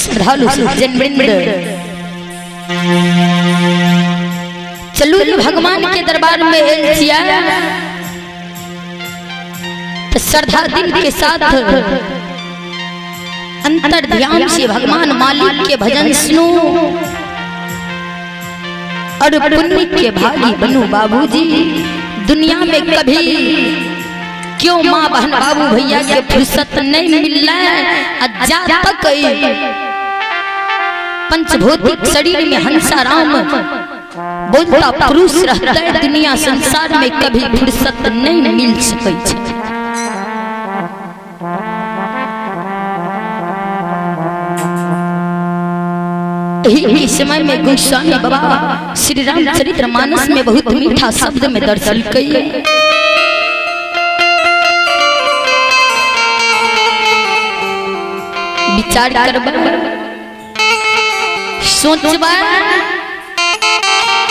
श्रद्धालु सज्जनवृंद, चलू भगवान के दरबार में एलचिया तो श्रद्धा दिल के साथ अंतर ध्यान से भगवान मालिक के भजन सुनो और पुण्य के भागी बनो बाबूजी। दुनिया में कभी क्यों माँ बहन बाबू भैया के फुर्सत नहीं मिल रहा जब तक पंचभौतिक शरीर में हंसा राम बोलता पुरुष रहता है, दुनिया संसार में कभी फुर्सत नहीं मिल सके। इस समय में गोस्वामी बाबा श्री रामचरितमानस में बहुत मीठा शब्द में दर्शन किए। विचार कर सोचबा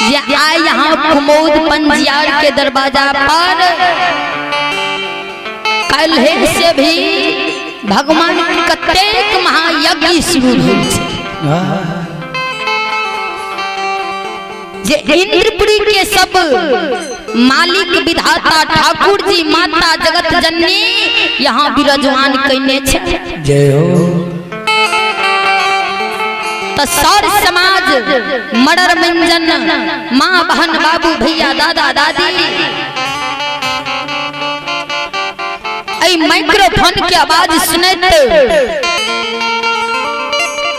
यहाँ कुमोद पंजियार के दरवाजा पर कल से भी भगवान कतेक महायज्ञ शुरू हो इंद्रपुरी के सब मालिक विधाता ठाकुर जी माता जगत जननी यहाँ विराजमान कइने छे। जय हो। तो सौर समाज मडर मंजन माँ बहन बाबू भैया दादा दादी माइक्रोफोन की आवाज सुने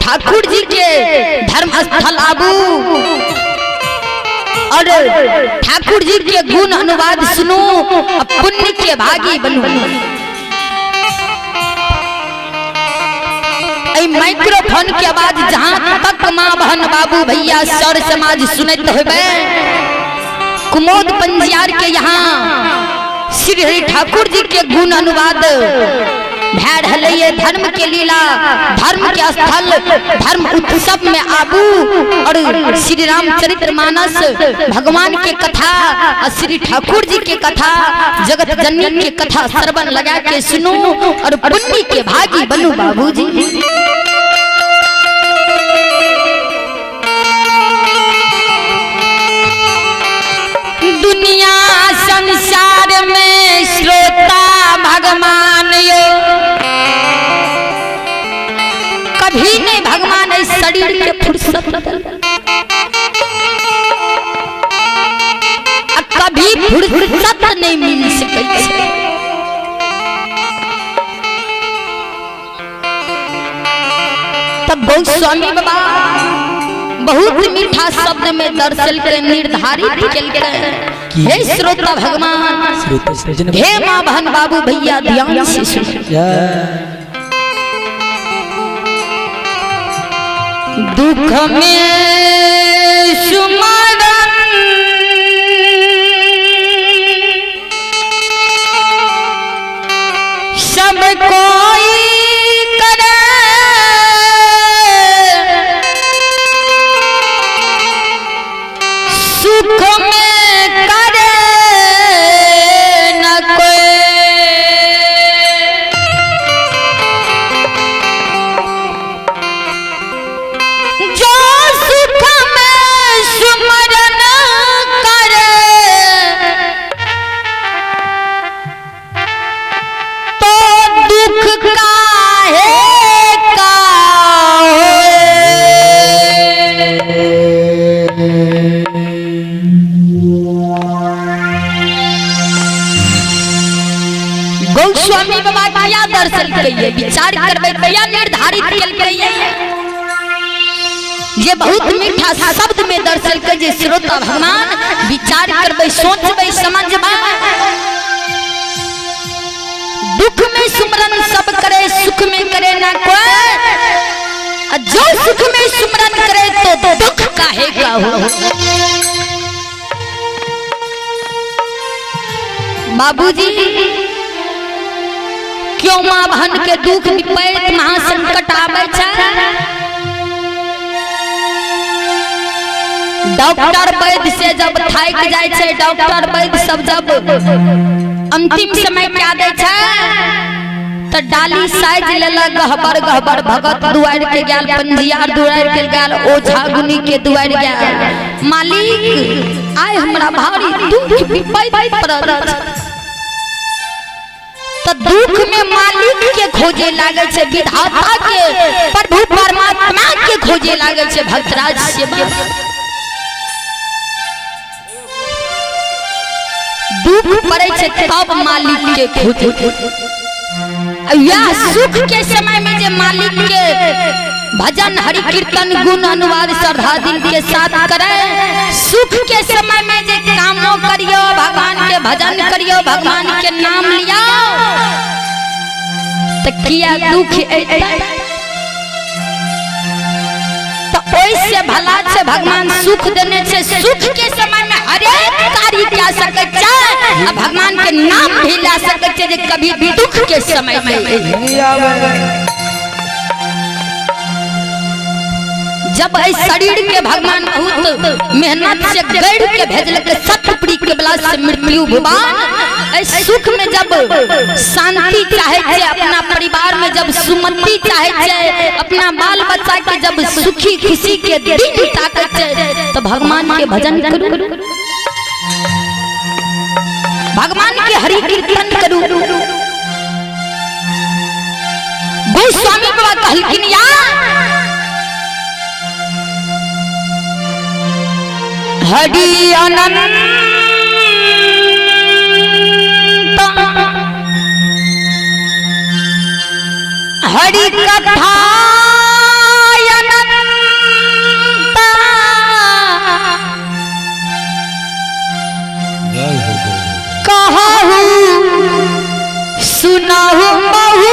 ठाकुर जी के धर्म स्थल आबू और ठाकुर जी के गुण अनुवाद सुनो, पुण्य के भागी बनो। माइक्रोफोन की आवाज जहाँ तक माँ बहन बाबू भैया सौर समाज सुनते हुए कुमोद पंजियार के यहाँ श्री हरि ठाकुर जी के गुण अनुवाद भैर हलैये धर्म के लीला धर्म के स्थल धर्म उत्सव में आबू और श्री रामचरितमानस भगवान के कथा और श्री ठाकुर जी के कथा जगत जननी के कथा श्रवण लगा के सुनो और पुण्य के भागी बनो बाबूजी। दुनिया संसार में श्रोता भगवान यो कभी नहीं भगवान इस शरीर के फुर्सत कभी फुर्सत नहीं मिल सके। तब गोस्वामी बाबा बहुत मीठा शब्द में दर्शन के निर्धारित के हे श्रोता भगवान हे माँ बहन बाबू भैया ध्यान से सुनो। दुख में सुमरन सब कोई करे सुख में करे न कोई। जो सुख में सुमरन करे तो दुख काहे का गोस्वामी बाबा क्या दर्शन करिए विचार करबे भैया निर्धारित करिए। ये बहुत मीठा शब्द में दर्शन कर जे श्रोता भगवान विचार करबे सोचबे समझबे। दुख में सुमरन सब करे सुख में करे ना कोई, जो सुख में सुमरन करे तो दुख काहे का हो। बाबूजी क्यों माँ बहन के दुख विपैत महासंकट आवे छे। डॉक्टर वैद्य से जब थाक जाए छे डॉक्टर वैद्य सब जब अंतिम समय क्या दे छे तो तो डाली साइज लेला गहबर गहबर भगत दुआर के गेल पंजियार दुआर के गेल ओझा गुनी के दुआर गेल मालिक आय हमरा भारी दुख विपद पड़ल तो दुख में मालिक के खोजे लागे छे विधाता के प्रभु परमात्मा के खोजे लागे छे भक्तराज सेवा दुख पड़े छे तब मालिक के खोजे यह सुख के समय में जे मालिक के भजन हरि कीर्तन गुण अनुवाद श्रद्धा दिल के साथ करे सुख के समय में जे कामों करियो भगवान के भजन करियो भगवान के नाम लिया तो किया दुख तो ओइसे भला से भगवान सुख देने से सुख के समय में हर एक कार्य क्या सके भगवान के नाम भी ला सकते जे कभी भी दुख के समय में जब इस शरीर के भगवान बहुत मेहनत से गढ़ के भेजल के सतपुरी के बला से मृत्यु भगवान इस सुख में जब शांति चाहे छे अपना परिवार में जब सुमति चाहे छे अपना बाल बच्चा के जब सुखी खुशी के दिन ताकत छे तो भगवान के भजन करू भगवान के हरि कीर्तन करू गोस्वामी बाबा कहलखिन या हरि अनंत हरि कथा सुनाहु बहु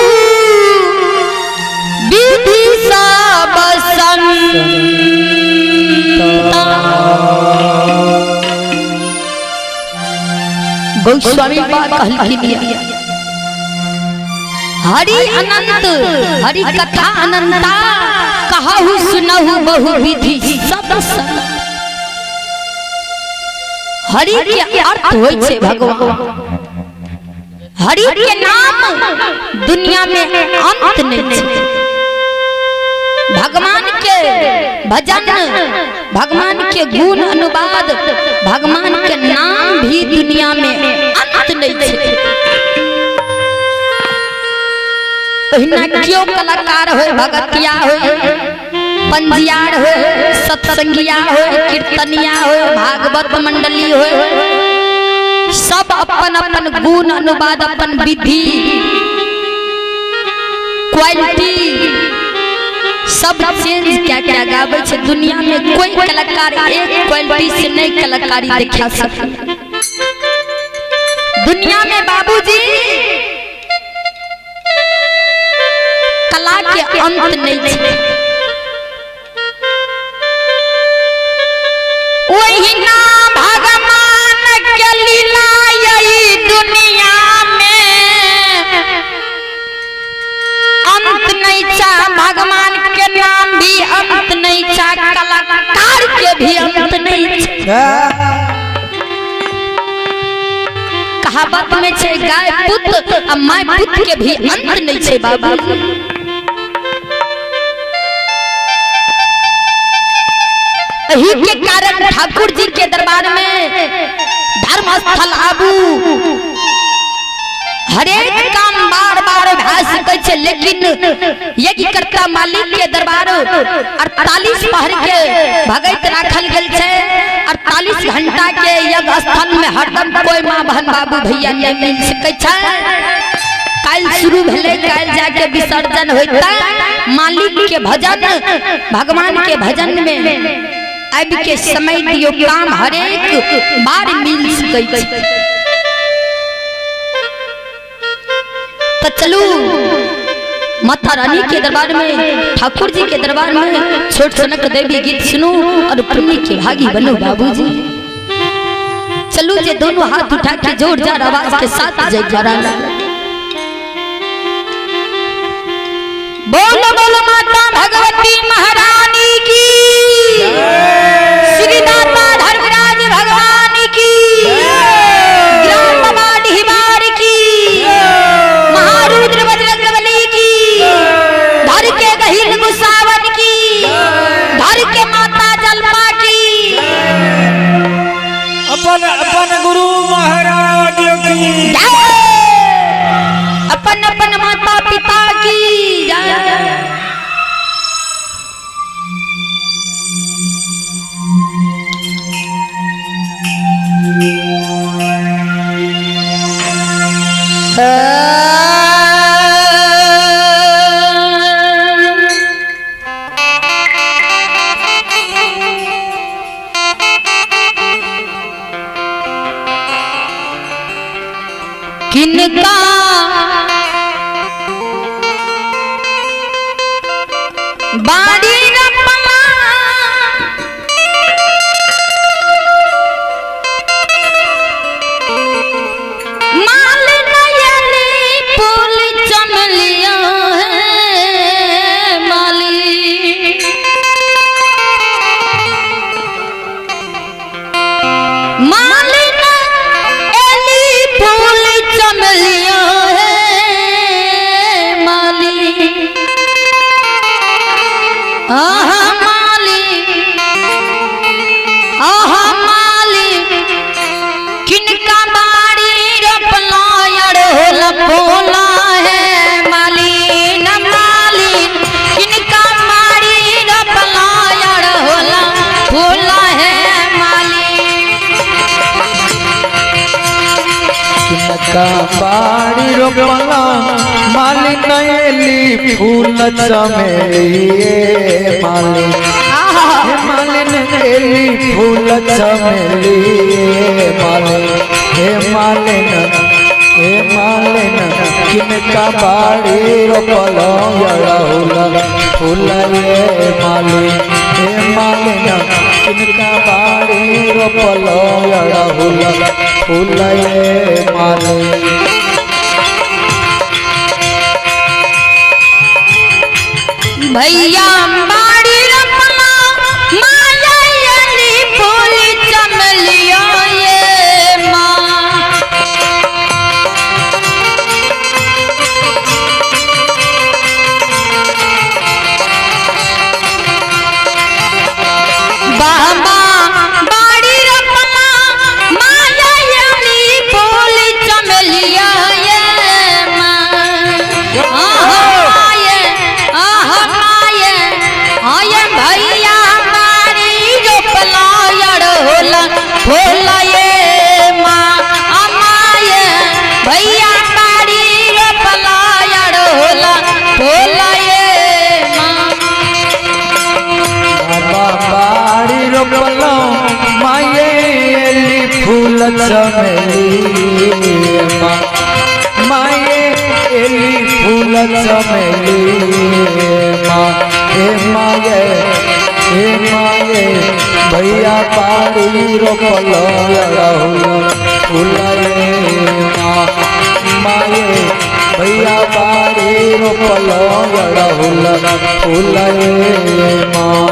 विधि सब गोस्वामी बाबा कहलखिन हरि अनंत हरि कथा अनंता कहहु सुनहु बहु विधि सब हरि के अर्थ होय छे भगवान हरि के नाम दुनिया में अंत नहीं है भगवान के भजन भगवान के गुण अनुवाद भगवान के नाम भी दुनिया में अंत नहीं है क्यों कलाकार हो भगतिया हो पंजियार हो सत्संगिया हो कीर्तनिया हो भागवत मंडली हो सब अपन अपन गुण अनुवाद अपन विधि क्वालिटी सब चेंज क्या क्या गावे छे दुनिया में कोई कलाकार एक क्वालिटी से नहीं कलाकारी दिखा सकता दुनिया में बाबूजी कला के अंत नहीं है वही ना भगवान के लीला यही दुनिया में अंत नहीं चा भगवान के नाम भी अंत नहीं चा कलाकार के भी अंत नहीं चा कहावत में छे गाय पुत्र और माय पुत्र के भी अंत नहीं छे बाबा यही के कारण ठाकुर जी के दरबार में धर्म स्थल आबू हरेक काम बार बार भा सके छे लेकिन यज्ञ करता मालिक के दरबार 48 पहर के भगत राखल गेल छे 48 घंटा के यज्ञ स्थल में हरदम कोई मां बहन बाबू भैया नहीं मिल सके छे काल शुरू भेले काल जाके विसर्जन होता मालिक के भजन भगवान के भजन में अब के समय दियो काम हरेक बार मिल सके तो चलो माता रानी के दरबार में ठाकुर जी के दरबार में छोट सनक देवी गीत सुनो और पुण्य के भागी बनो बाबूजी चलो जे दोनों हाथ उठा के जोरदार आवाज के साथ जयकारा बोलो बोलो माता भगवती महारानी की श्री दाता धर्मराज भगवान की ग्राम बाबा डिहबार की महारुद्र बजरंग किनका बाड़ी रपना माल नयली फूल चमलिया है माली माल नयली फूल चमलिया है माली आहा माली किनका बाड़ी रपला अड़हुल फूला है माली न माली किनका बाड़ी रपला अड़हुल फूला है माली किनका बाड़ी रोपला माली नयली फूल चमेली माली माली नयली फूल चमेली माली हे मालिन किनका बाड़ी रोपला अड़हुल फूल ये माली हे मालिन किनका बाड़ी रोपला अड़हुल फूल ये माली भैया बाड़ी रपना माया यली फूल चमलिया ये माँ बाबा बाड़ी रपना माया यली फूल चमलिया ये माँ भैया मारी रोपला अड़हुल फूल ये माँ अमाये भैया मारी रोपला अड़हुल फूल ये माँ बाबा बाड़ी रोपला माये फूल चमेली माये एली फूल चमेली हे माये भैया बाड़ी रोपला अड़हुल फूल ये माये भैया बाड़ी रोपला अड़हुल फूल ये माँ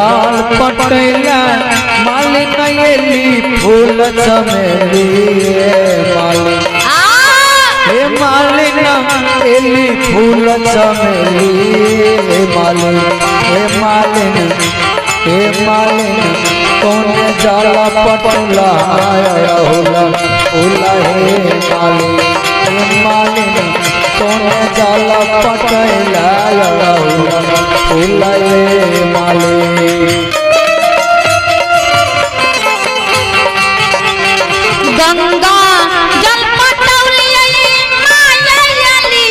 पटैला माली नयली फूल चमेली माली हे मालिन एली फूल चमेली माली हे मालिन कौन जाला पटैला अड़हुल फूल हे मालिन कौन जाला पटैला अड़हुल फूल हे माली गंगा जल पटौली माया यली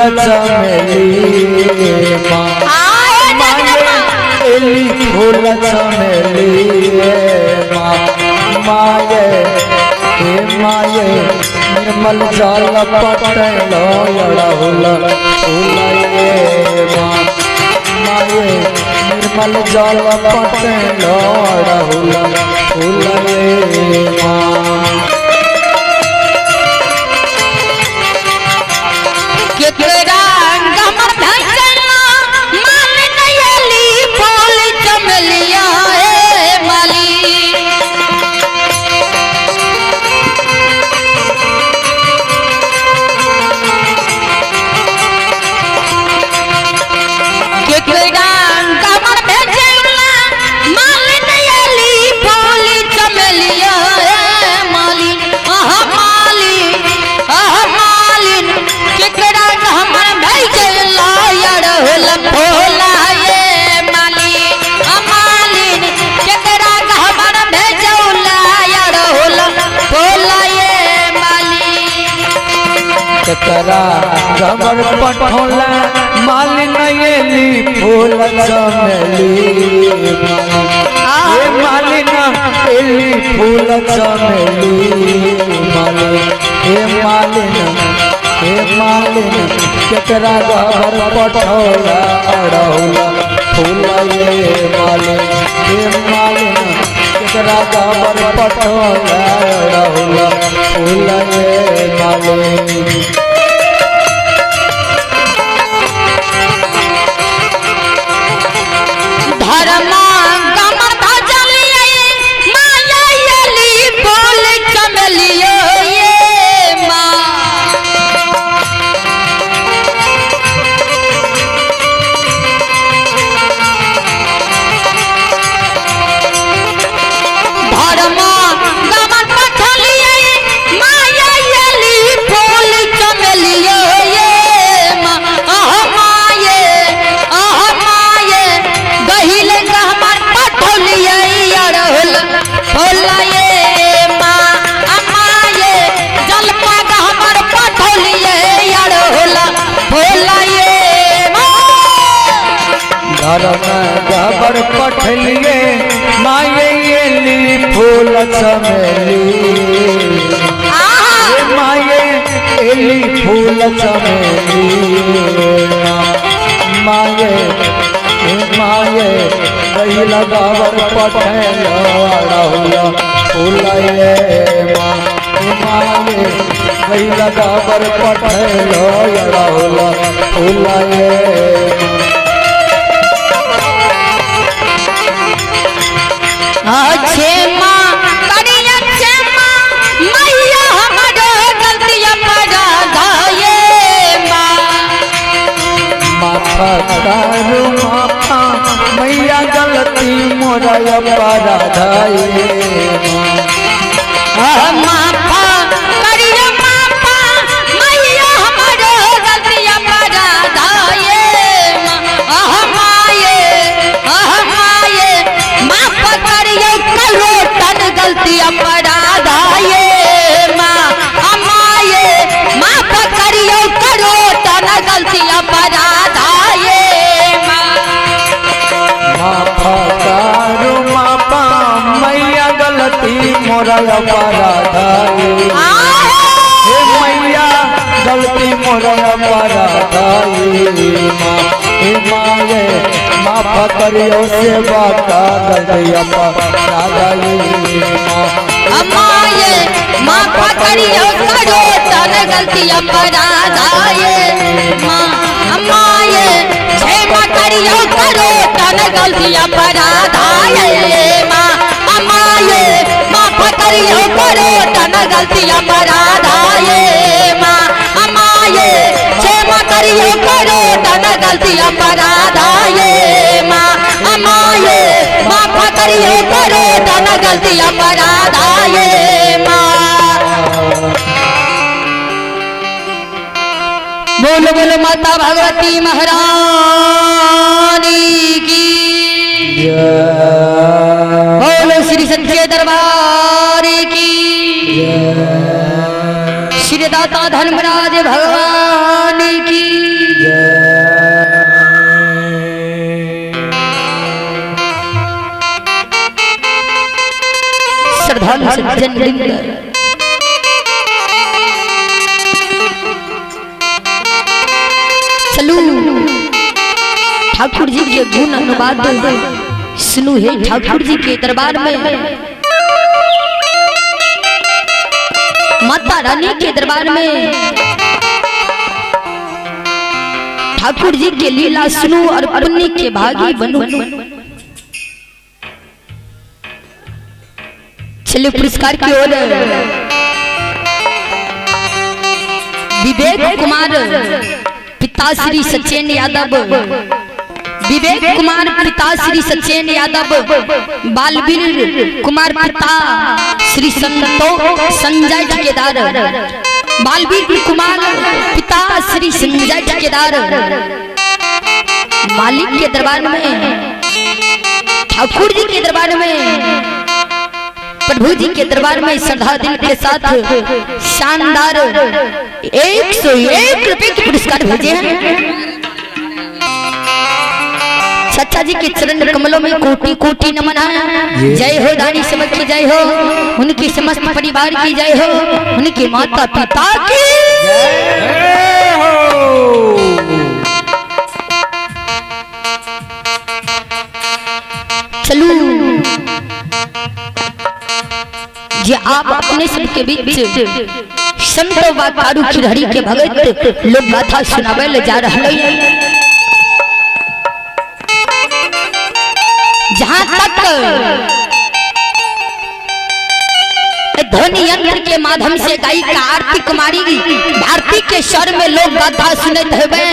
चमेली माँ एली फूल चमेली माँ माये हे माये निर्मल जल पटलो अड़हुल फूल माँ माये निर्मल जल पटलो अड़हुल फूल माँ करा गबर पठोला माल नयली फूल चमेली ये मालिना एली फूल चमेली माली हे मालिना केकरा गबर पठोला अड़हुला फूल ये माली हे मालिना केकरा गबर पठोला अड़हुला फूल ये माली गबर पठलिए माये एली फूल चमेली माये एली फूल चमेली माये गईल गबर पठलो अड़हुला फूल माये गईल गबर पठलो अड़हुला फूल अच्छे माँ करी अच्छे माँ मैया हमारे गलतियाँ बड़ा गाये माफा करू माफा मैया गलती मोरा बड़ा गाये माफा करी माफा मैया हमारे गलतियाँ बड़ा गाये गलती अपराध आए माँ अमाये माफ करियो करो तन गलती अपराध आए माफ करू मापा मैया गलती मोरा अपराध हे मैया गलती मोरा अपराध माये माफ करियो सेवा का गलती अपराध अमाये माफ करियो करो तन गलती अपराध आए माँ अमाये क्षमा करियो करो तन गलती अपराध आए माँ अमाये माफ करियो करो तन गलती अपराध आए माँ अमाये क्षमा करियो करो तन गलती अपराध आए माँ अमाये माफ करियो करो तन गलती अपराध आए माँ। बोलो बोलो माता भगवती महारानी की बोलो श्री सच्चे दरबार की श्री दाता धर्मराज भगवान की। श्रद्धालु सज्जन वृंद, चलू ठाकुर जी के गुण अनुवाद सुनू है ठाकुर जी के दरबार में, माता रानी के दरबार में ठाकुर जी के लीला सुनू और पुण्य के भागी बनू। चलिए पुरस्कार की ओर विवेक कुमार पिता श्री सचेन यादव, विवेक कुमार पिता श्री सचेन यादव, बालवीर कुमार पिता श्री संजय ठेकेदार, बालवीर कुमार पिता श्री संजय ठेकेदार, मालिक के दरबार में, ठाकुर जी के दरबार में, प्रभु जी के दरबार में श्रद्धा दिल के साथ शानदार 101 रुपए के पुरस्कार भेजे हैं। सच्चा जी के चरण कमलों में कोटि कोटि नमन है। जय हो दानी समझ की जय हो, उनकी समस्त परिवार की जय हो, उनके माता पिता की जय हो। चलू जे आप अपने सबके बीच संतो व कारू खिरहरी के भगत लोक गाथा सुनावे ले जा रहे हैं। जहां तक ध्वनि यंत्र के माध्यम से गायिका आरती कुमारी भारती के स्वर में लोक गाथा सुनते हुए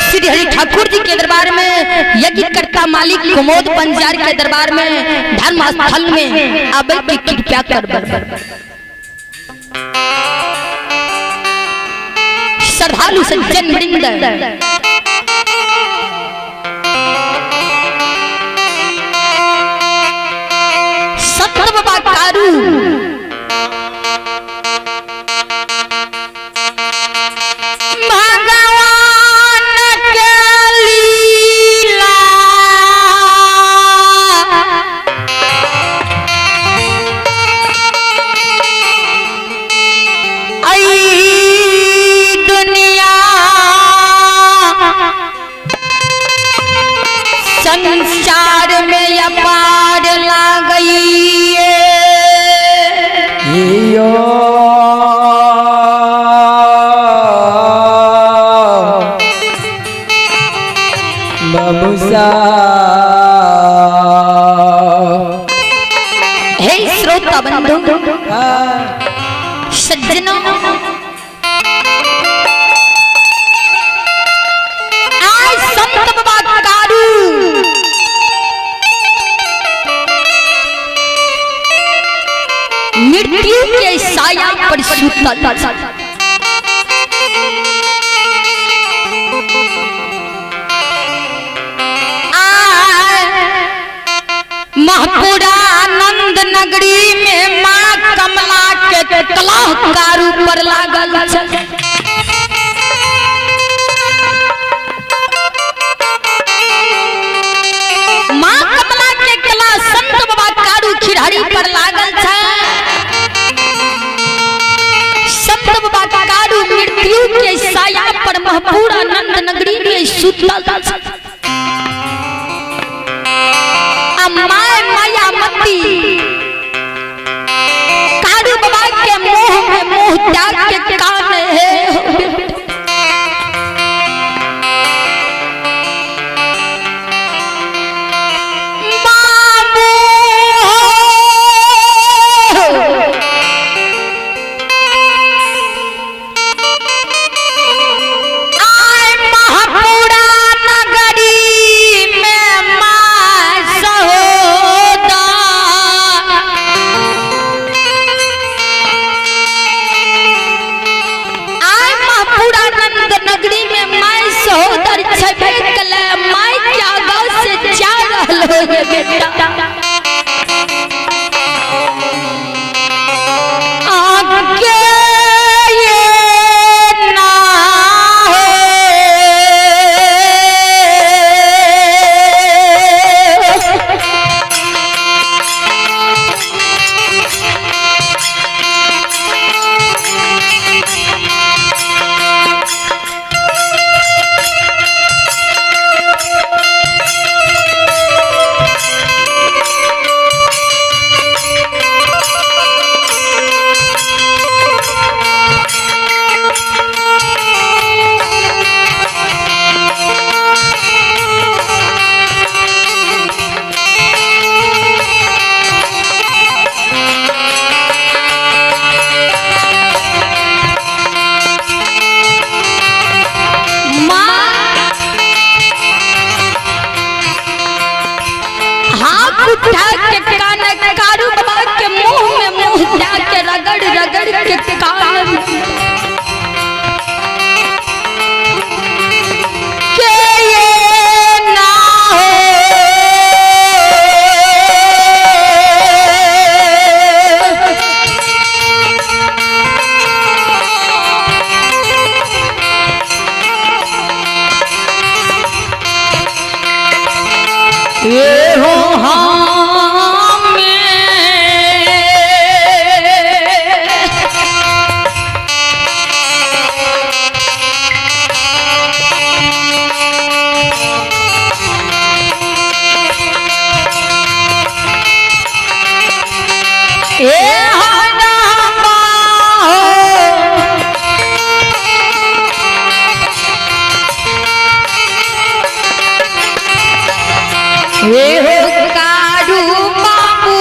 श्री हरि ठाकुर जी के दरबार में, यज्ञकर्ता मालिक कुमोद पंजार के दरबार में, धर्म स्थल में अब की कृपा कर श्रद्धालु सज्जन वृंद, संत बाबा कारू संसार में अपार ला गई हे श्रोता बंधु सज्जनों, आज संत बाबा कारू मृत्यु के साया पर सुतल, महापुरानंद नगरी में माँ कमला के कलह कारू पर लागल माँ कमला के कला संत बाबा कारू खिरहरी पर लागल है। संत बाबा कारू मृत्यु के साया पर महापुरानंद नगरी में सुतल, मायामती कारू बाबा के मोह में मोह त्याग के कान है। घुटिया के रगड़ रगड़ के कान के ये ना हो ये हो ये हो कारू बाबू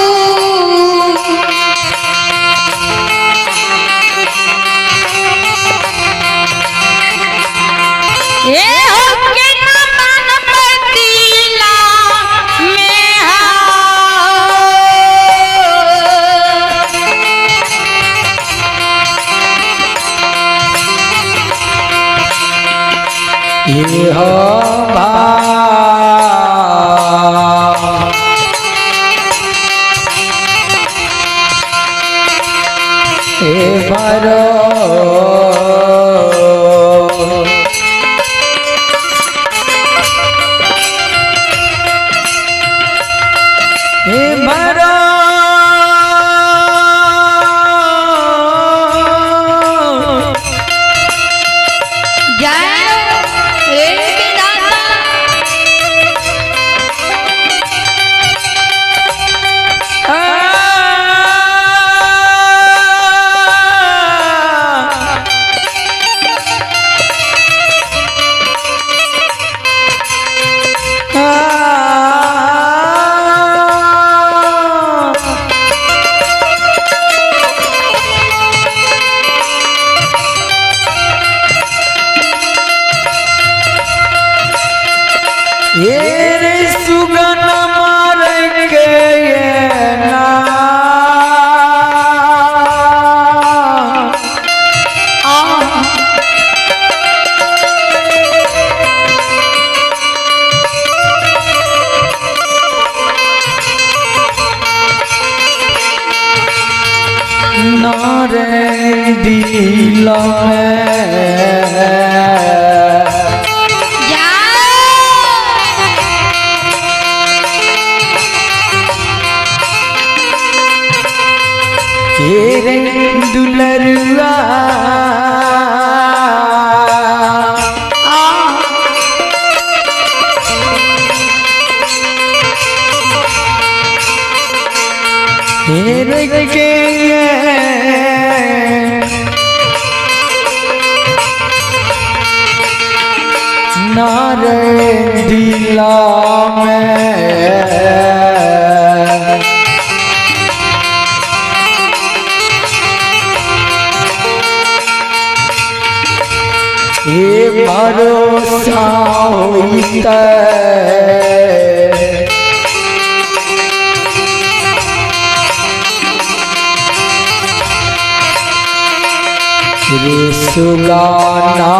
ये हो के मन पतीला में ये हो भरो हे भरो ये रे सुगन मार के ये ना नारे दिल तेरे दुलरुआ तेरे के नारे दिला में ये भरोसा होता रे सुगाना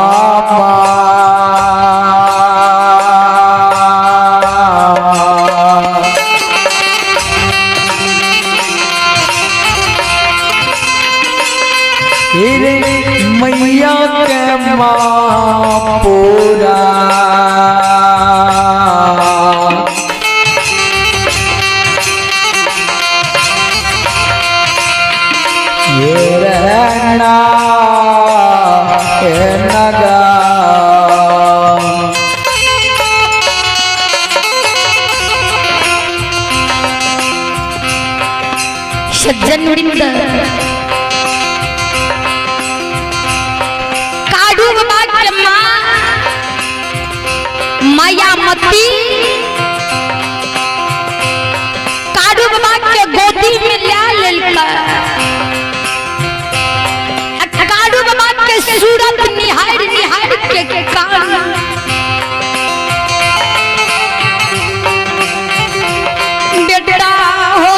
मैया के माँ पूरा ये रहना है नगा सज्जन वृंद काडू बाबा के माँ मायामती काडू बाबा के गोदी में लिया काडू बाबा के सूरत निहार निहार के कारण बेटा हो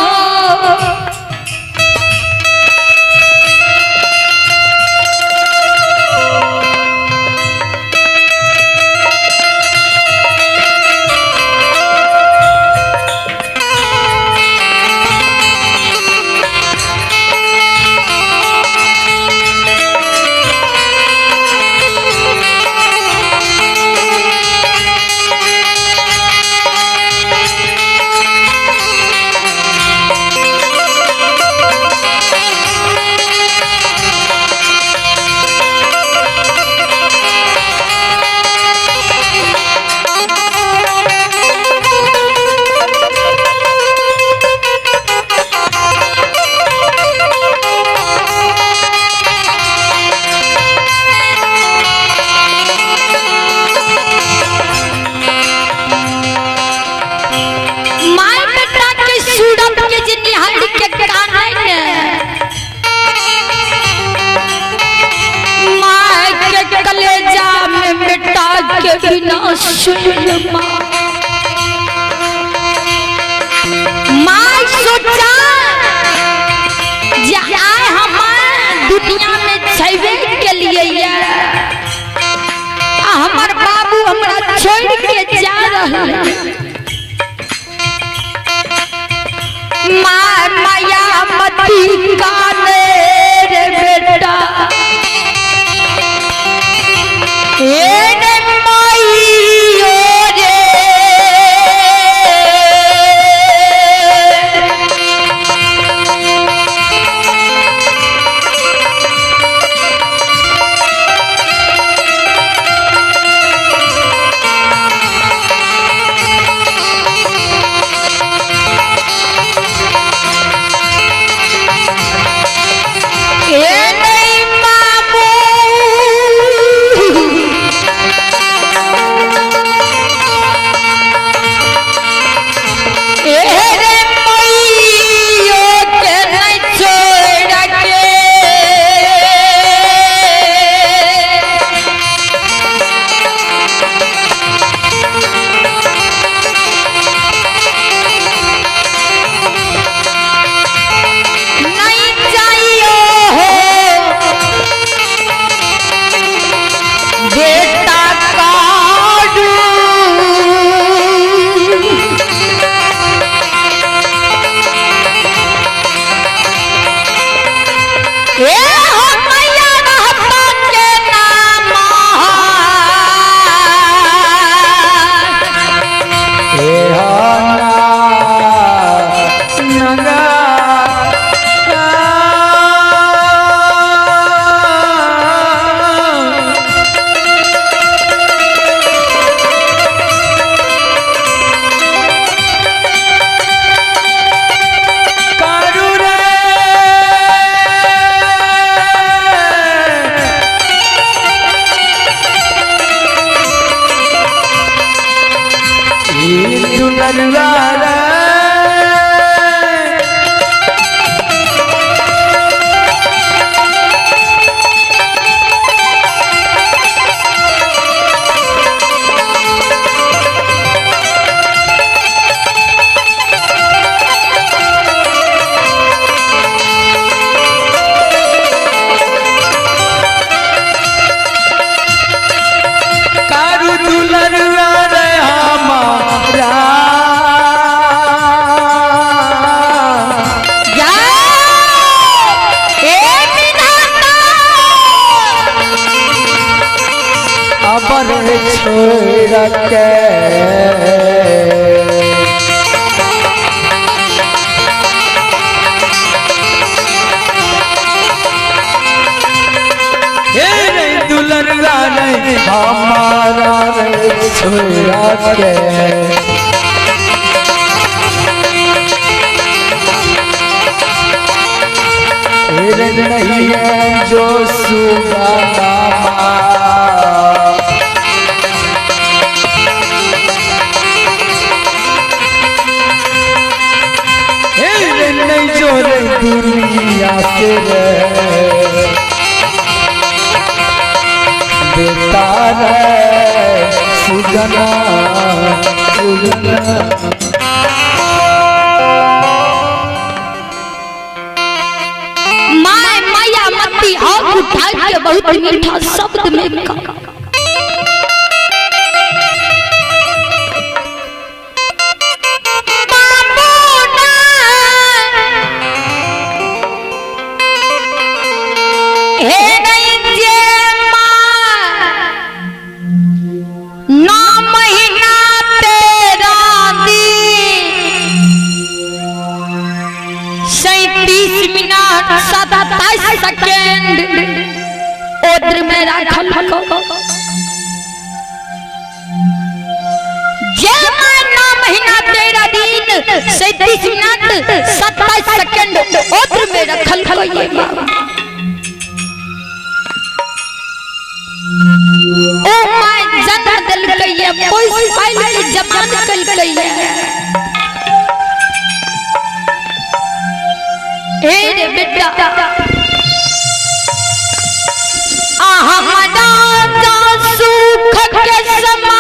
बिना सुन माँ सोचा आए हम दुनिया में छबे के लिए हमार बाबू हमरा छोड़ के जा रहे माँ माया मती काने रे बेटा हमारा छोड़ा के नहीं है जो सुगाना नहीं जो दुनिया से बेतार सुगना सुगना माय माया मती आँख उठा के बहुत मीठा शब्द में कहा सेकंड ओद्र में राखल जे महीना महीना 13 दिन 37 मिनट 27 सेकंड ओद्र में रखल गई ओ माय जन्म दिल गई कोई फाइल की जमानत कल गई हे रे बेटा सुख के समा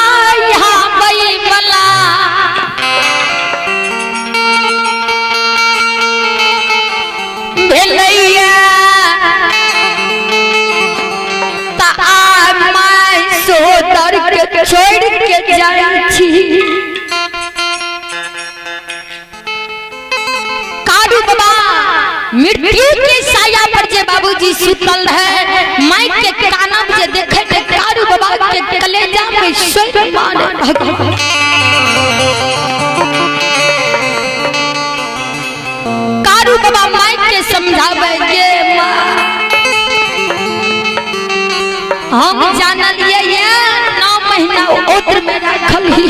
मृत्यु के साया पर जे बाबूजी सुतल है, माई के काना जे देखे ते कारू बाबा के कलेजा में सोई मारे। कारू बाबा माई के समझावे ये माँ हम जानलिए ये 9 महीना ओत्र में रखल ही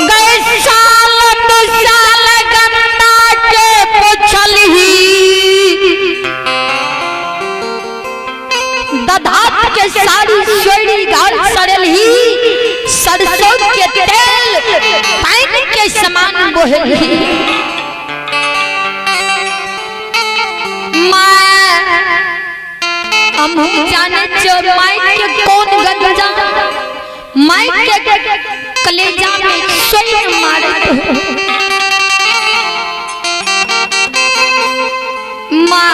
गए साल 2 साल गंदा के पोछल ही दधात के साड़ी सोड़ी घाल सड़ल ही सरसों के तेल पानी के समान बोहल ही हम जाने जो माई के कौन गंजा माई के कलेजा में सोई मारे माँ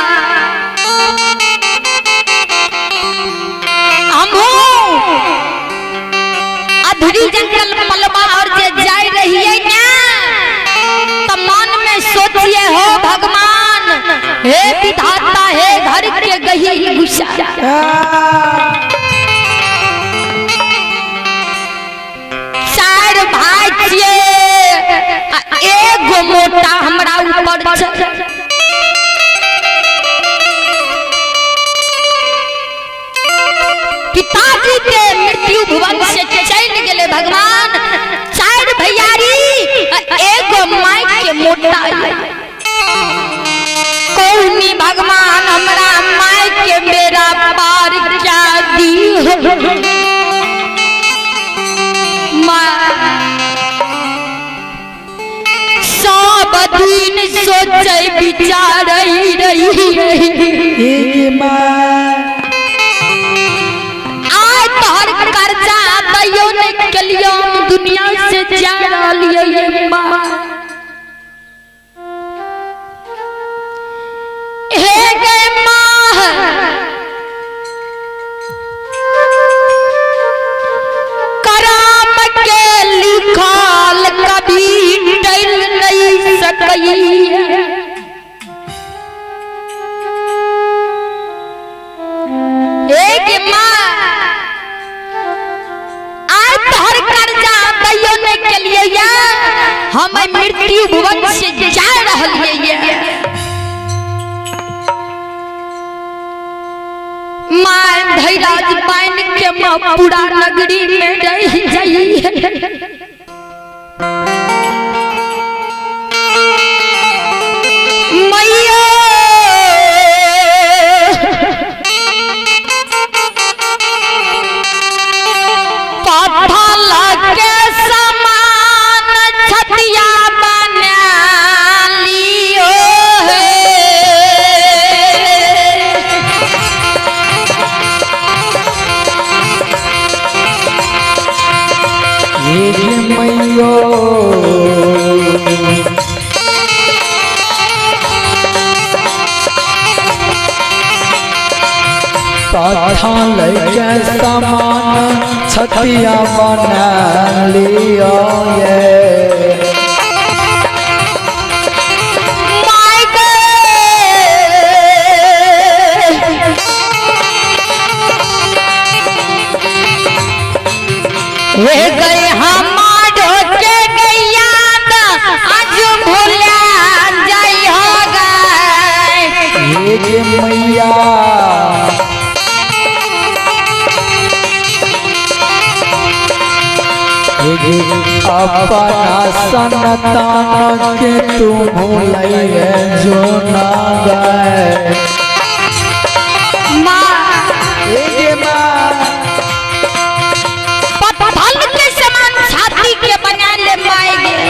हम अधूरी जंगल पलवा और जे जाए रही है ना तो मन में सोचिए हो भगवान हे विधाता हे घर के गही गुस्सा चार भाई एगो मोटा हमरा ऊपर पिताजी के मृत्यु भुवन से चल गेले भगवान। 4 भैयारी एगो माई के मोटा कौनी भगवान हमरा माई के मेरा पार क्या दी सब दिन सोचे विचार रही आज तोहर कर्जा दैयो ने कलियो दुनिया से जा रही माँ हे गे माँ कराम के लिखल कभी टल नहीं सकई हे गे माँ आज तोहर कर्जा दैयो ने कलियो हम मृत्यु भुवन से जा रही मां धैराज पाइन के पूरा नगरी में रह जाई मैया पाथला के समान छतिया बना लियो मैयो पाथल के समान छतिया बना लियो वे गए हमारो के गैया आज भूला जाई हो गए मैया अपना संतान के तू भूलिए जो ना गए माँ के बना ले पाएंगे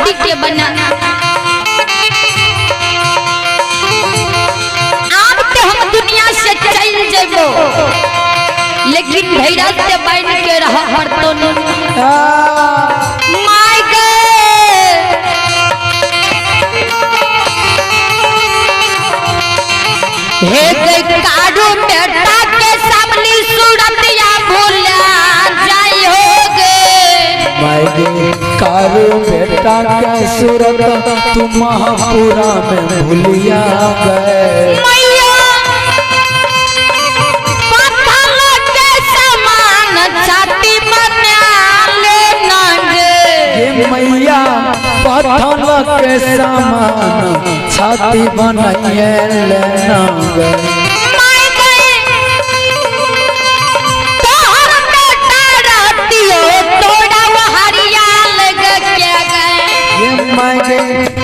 माटी के बना। अब तो हम दुनिया से चल जेबो, लेकिन धैर्य से बन के रह हर तो माय गे हे कारू बेटा के सामने सूरतिया भूला जाई होगे। मायगे कारू बेटा के सूरत तुम महापुरा में भूलिया गए। मैया पत्थर के समान छाती बना ले नागे। ये मैया पत्थर के समान छाती बनाइए लेना गए।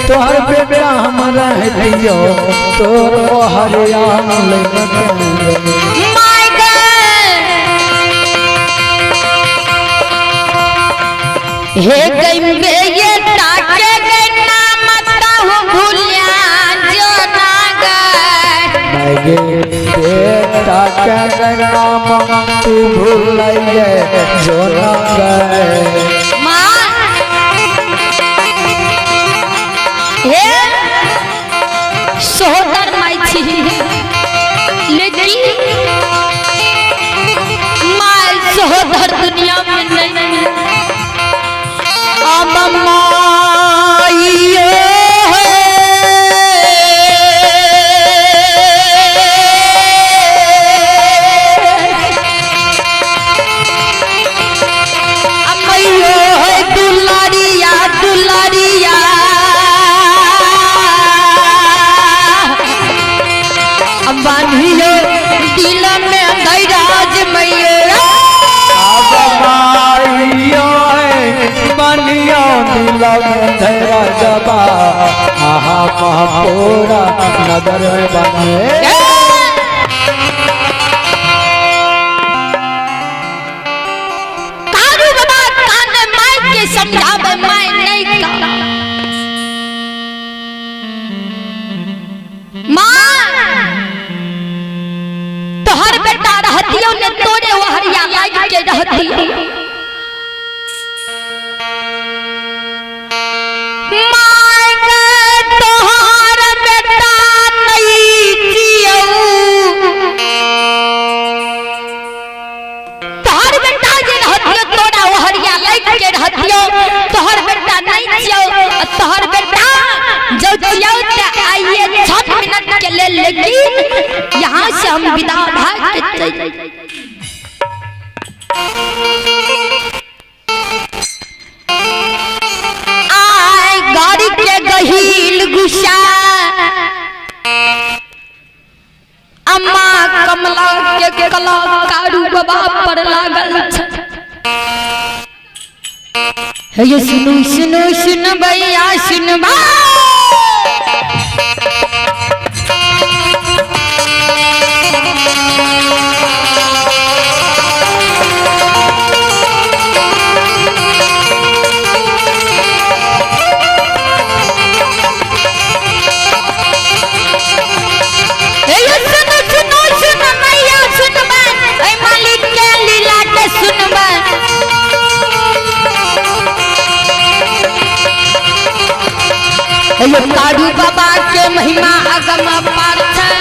तोहर बेटा हमारा है दियो तोर हरियाण हे गंगे ये ताके गए नाम ताहु भूलिया जो ना गए। मायगे बेटा के गए नाम तू भूलिए जो ना गए। हे सोहदर माई छी, लेकिन माई सोहदर दुनिया में नहीं। अब माइयो है दुलारिया दुलारिया बांधियो दिल में धैराज मैया। बनियो दिल में धैराज बा आहा महापुरा नगर में बने। कारू बाबा कान माई के समझावे माई नहीं का। माँ तोहर बेटा रहतियो ने तोरे वो हरिया लाग के रहतियो। माय गे तोहर बेटा नहीं जियो। तोहर बेटा जे रहतियो तोरा वो हरिया लाग के रहतियो, तोहर बेटा नहीं जियो। तोहर बेटा जो जियो ते आइए 6 मिनट के ले, लेकिन यहाँ से हम विदा भाग के चल। आय गाड़ी के गहील गुस्सा अम्मा कमला के कला कारू बाबा पर लागल छै। हे सुनु सुनु सुन भैया सुन बा कारू बाबा के महिमा अगम पार छै।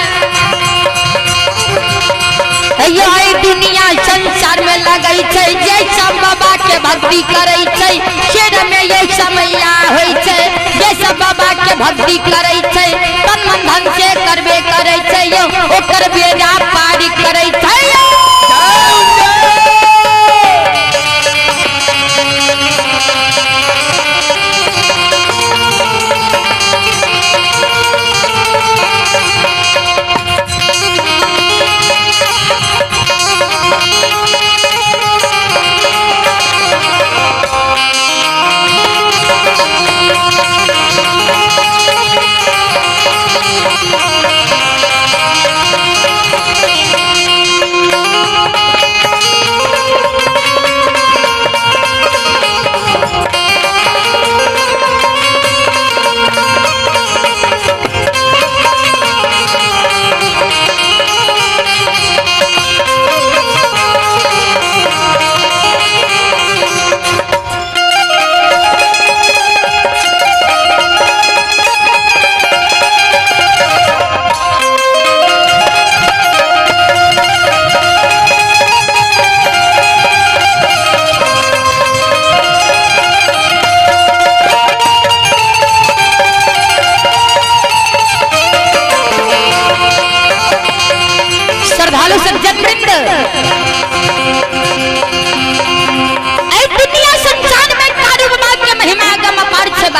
दुनिया संसार में लगै छै, जैसा बाबा के भक्ति करै छै शेर में ये समैया होइ छै। जैसा बाबा के भक्ति करै छै तन मन धन से करबे करै छै यो ओकर बेड़ा पार करै छै।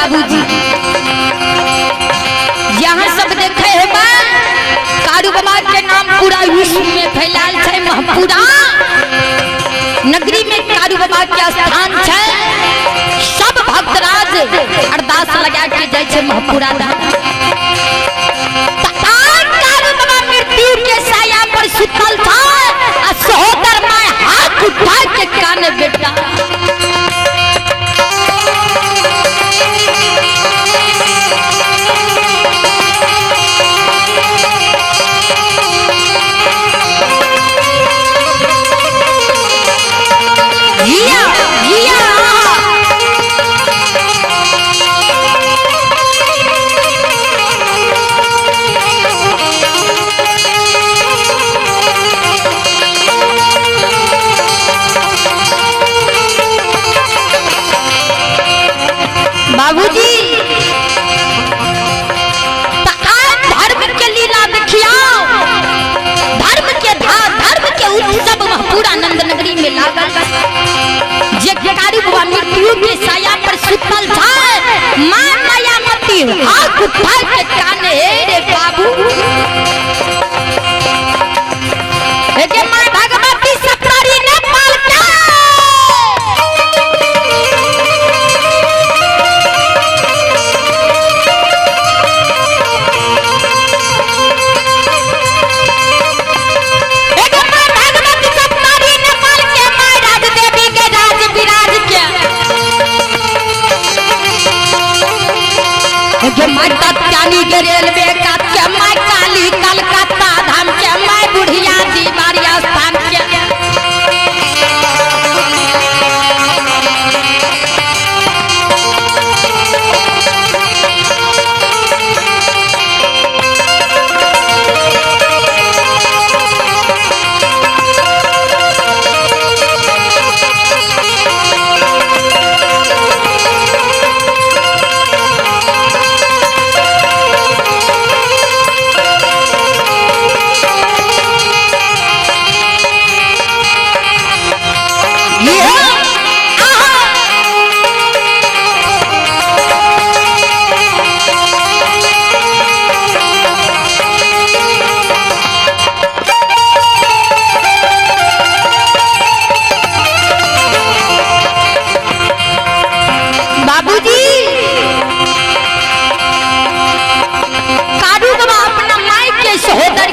बाबूजी यहाँ सब देखे है बा कारू बाबा के नाम पूरा विश्व में फैलाल है। महपुरा नगरी में कारू बाबा के स्थान है। सब भक्तराज अरदास लगा के जाए छे महपुरा धाम। कारू बाबा मृत्यु के साया पर सुतल था। सहोदर माय हाथ उठा के काने बेटा बाबूजी धर्म के लीला देखियो। धर्म के धर्म के उत्सव महपुरा नंद नगरी में लागल। जे कारू बाबा मृत्यु के साया पर सुतल था। मां मायामती हाथ उठा के काने रे बाबू के मां भगवती सप्तारी ने पाल के माता त्यानी के रेलवे का के माय काली कलकत्ता धाम के माय बुढ़िया दीवारिया स्थान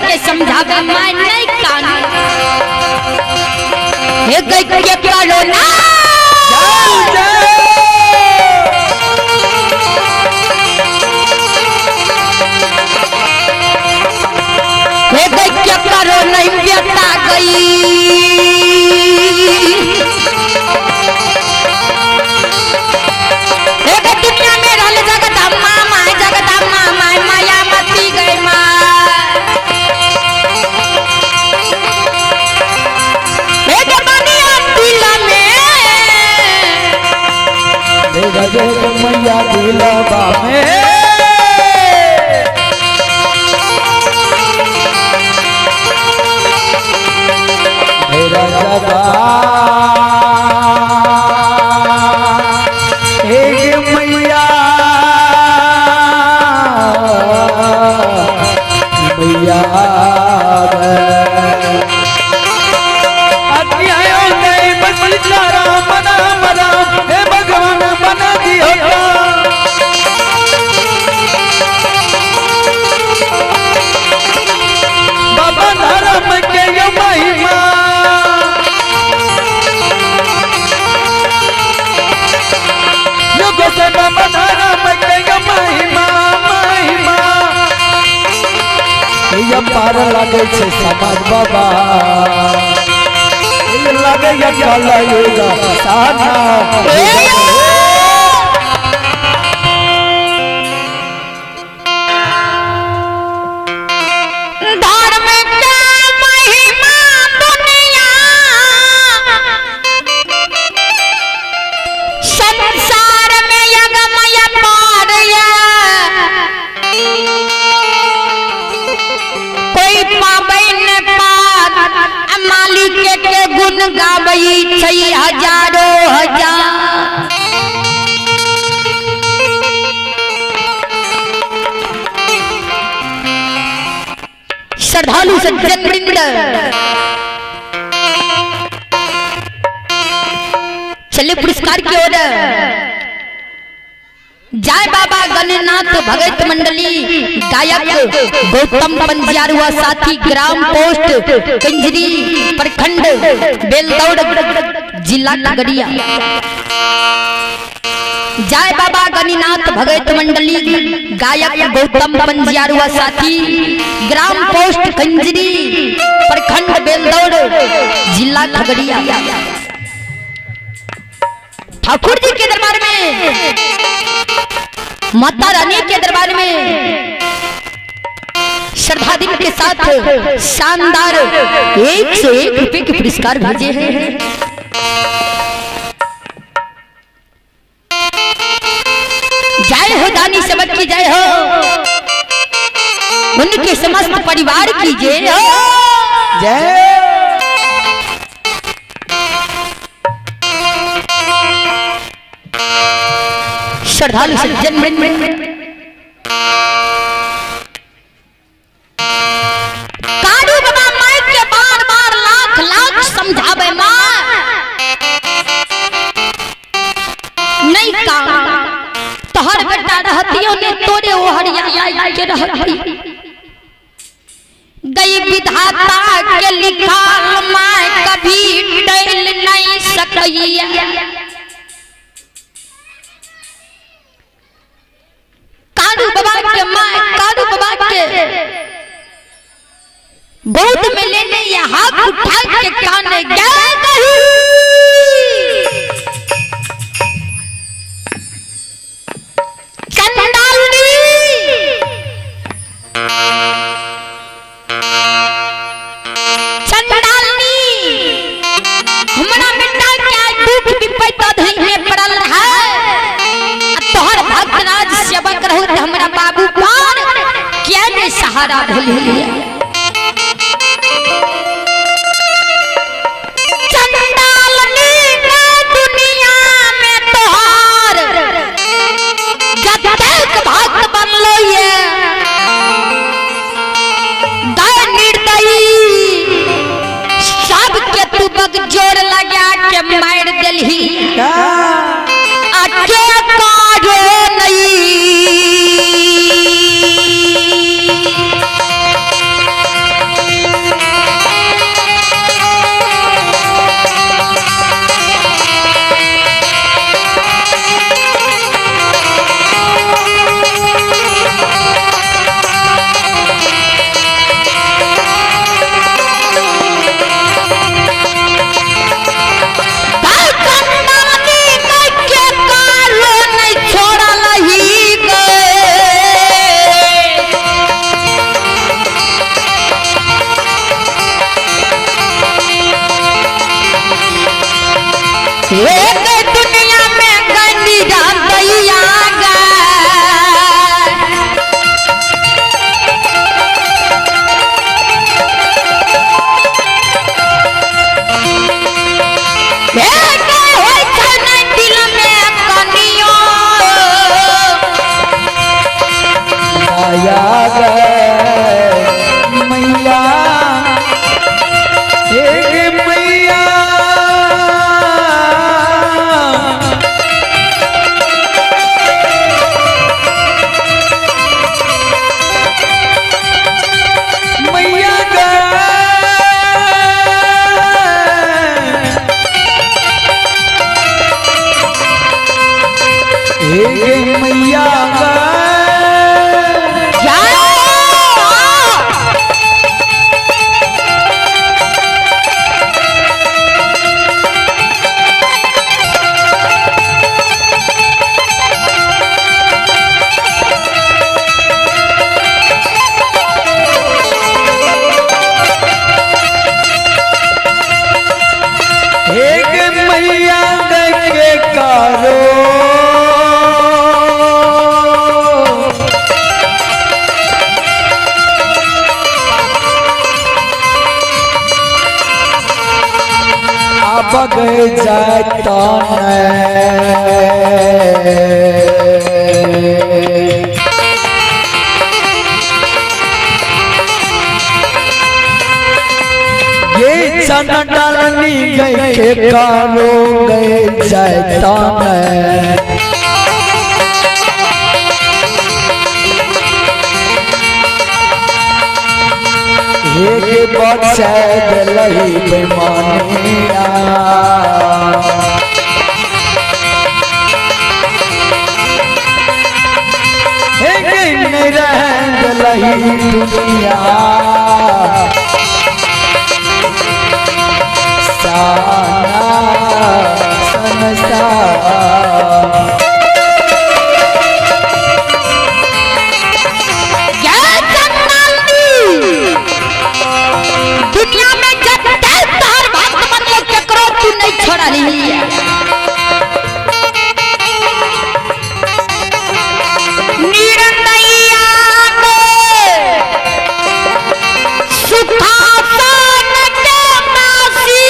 के समझावे मैं नहीं कानू हे गई के प्यारो ना हे गई के प्यारो नहीं बेटा गई हे दुनिया में रहल जगदम्बा माय मायामती गई मां मैया दिलवा में मेरा जबा एक मैया मैया पार लगे छे समाज बाबा लगे कलयुग साना गावई 6,000 हजार श्रद्धालु सज्जन वृंद चले पुरस्कार की ओर। जय बाबा गणनाथ भगत मंडली गायक गौतम पंजियार हुआ साथी ग्राम पोस्ट कंजरी प्रखंड बेलदौड़ जिला खगड़िया। जय बाबा गणनाथ भगत मंडली गायक गौतम पंजियार हुआ साथी ग्राम पोस्ट कंजरी प्रखंड बेलदौड़ जिला खगड़िया। ठाकुर जी के दरबार में, माता रानी के दरबार में श्रद्धा दिन के साथ शानदार 101 रुपए के पुरस्कार भेजे हैं। जय हो दानी सबक की जय हो, उनके समस्त परिवार की जय हो। जय श्रद्धालु सज्जन काडू बाबा माई के बार बार लाख लाख समझावे माँ नहीं का तोहर बेटा रहतियों ने तोरे ओहरिया के रहती गई विधाता के लिखा माँ कभी टल नहीं सकैया। काडू बाबा के माँ काडू बाबा के गोद में लेने या हाथ उठा के काने गया कहीं चंडाली चंडाली हमारा बेटा क्या दुख विपत्ति धई में पड़ल है। तोहर भक्तराज सेवक रहू त हमरा बाबू कौन क्या ने सहारा भेलिए। चंडालनी के दुनिया में तोहर जतेक भक्त बनलो ये दय निर्दयी सब के तू बगजोर लगा के मार देलही। आके काढ़ो दुनिया में गंदी दैया दिल में कनियो आया गए मैया मैया मैया मैया के कारो बग जाता चना डालनी गई के कानो गए शैतान एक बचैद लही बेमानिया नहीं रहन लही दुनिया सारा संसार दुनिया में जब तक तार भक्त बनले केकरो तू नहीं छोड़ा नहीं निरंदैया में सुखासन के मासी